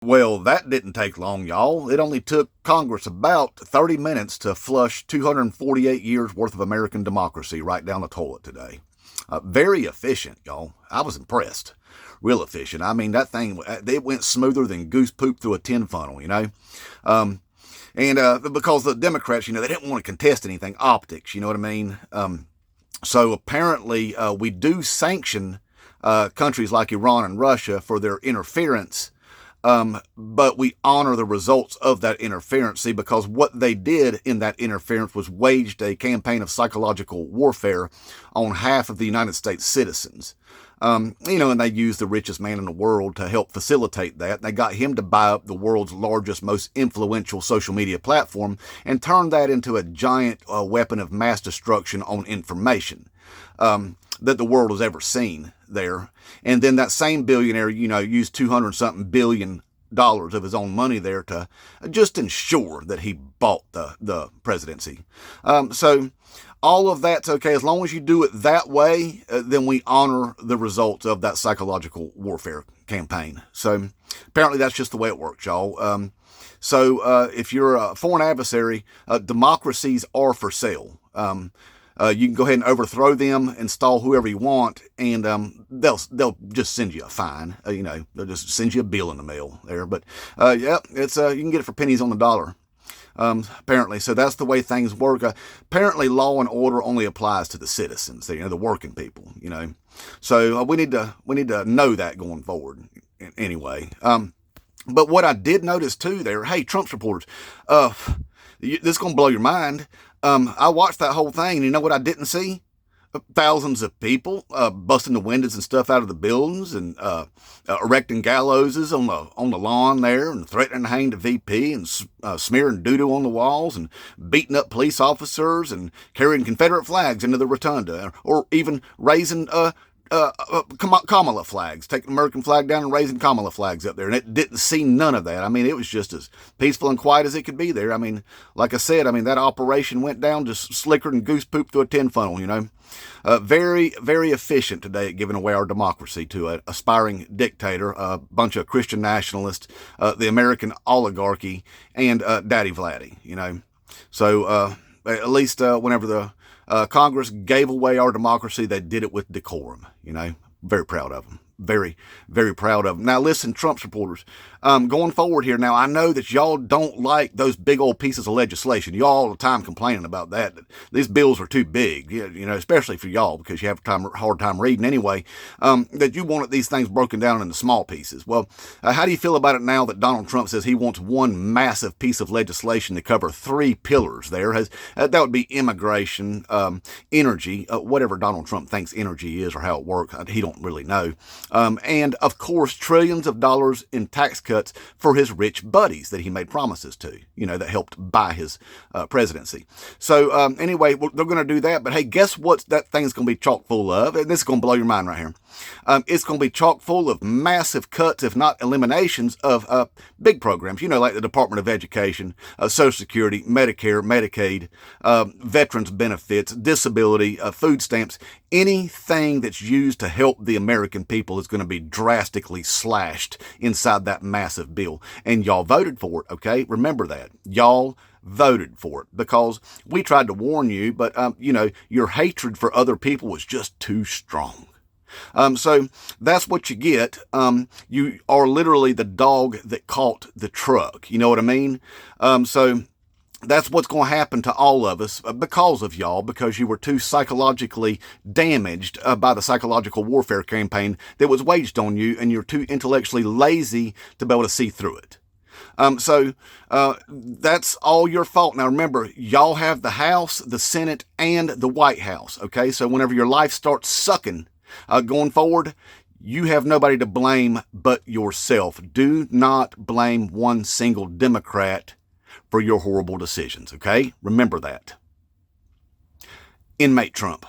Well, that didn't take long, y'all. It only took Congress about 30 minutes to flush 248 years worth of American democracy right down the toilet today. Very efficient, y'all. I was impressed. Real efficient. I mean, that thing, it went smoother than goose poop through a tin funnel, you know? Um, and because the Democrats, they didn't want to contest anything, optics, you know what I mean? So apparently, we do sanction countries like Iran and Russia for their interference, but we honor the results of that interference. See, because what they did in that interference was waged a campaign of psychological warfare on half of the United States citizens. And they used the richest man in the world to help facilitate that. They got him to buy up the world's largest, most influential social media platform and turn that into a giant weapon of mass destruction on information that the world has ever seen there. And then that same billionaire, used 200 something billion dollars of his own money there to just ensure that he bought the presidency. So all of that's okay. As long as you do it that way, then we honor the results of that psychological warfare campaign. So apparently that's just the way it works, y'all. So if you're a foreign adversary, democracies are for sale. You can go ahead and overthrow them, install whoever you want, and they'll just send you a fine. They'll just send you a bill in the mail there. But it's you can get it for pennies on the dollar. Apparently, so that's the way things work. Apparently, law and order only applies to the citizens, the working people. So we need to know that going forward. Anyway, but what I did notice too there, hey, Trump supporters, this is gonna blow your mind. I watched that whole thing, and you know what I didn't see? Thousands of people busting the windows and stuff out of the buildings and erecting gallows on the lawn there and threatening to hang the VP and smearing doo-doo on the walls and beating up police officers and carrying Confederate flags into the rotunda or even raising Kamala flags, taking the American flag down and raising Kamala flags up there. And it didn't see none of that. I mean, it was just as peaceful and quiet as it could be there. I mean, like I said, that operation went down just slicker than goose poop through a tin funnel, Very, very efficient today at giving away our democracy to an aspiring dictator, a bunch of Christian nationalists, the American oligarchy, and Daddy Vladdy, So at least whenever the Congress gave away our democracy, they did it with decorum, Very proud of them. Very, very proud of them. Now, listen, Trump supporters, going forward here. Now, I know that y'all don't like those big old pieces of legislation. Y'all all the time complaining about that. These bills are too big, especially for y'all because you have a hard time reading anyway, that you wanted these things broken down into small pieces. Well, how do you feel about it now that Donald Trump says he wants one massive piece of legislation to cover three pillars there? That would be immigration, energy, whatever Donald Trump thinks energy is or how it works. He don't really know. And of course, trillions of dollars in tax cuts for his rich buddies that he made promises to, that helped buy his presidency. So anyway, they're going to do that. But hey, guess what that thing's going to be chock full of? And this is going to blow your mind right here. It's going to be chock full of massive cuts, if not eliminations, of big programs, like the Department of Education, Social Security, Medicare, Medicaid, veterans benefits, disability, food stamps. Anything that's used to help the American people is going to be drastically slashed inside that massive bill. And y'all voted for it, okay? Remember that. Y'all voted for it because we tried to warn you, but, your hatred for other people was just too strong. So that's what you get. You are literally the dog that caught the truck. You know what I mean? So that's what's going to happen to all of us because of y'all, because you were too psychologically damaged by the psychological warfare campaign that was waged on you, and you're too intellectually lazy to be able to see through it. So that's all your fault. Now remember, y'all have the House, the Senate, and the White House. Okay, so whenever your life starts sucking going forward, you have nobody to blame but yourself. Do not blame one single Democrat for your horrible decisions, okay? Remember that. Inmate Trump.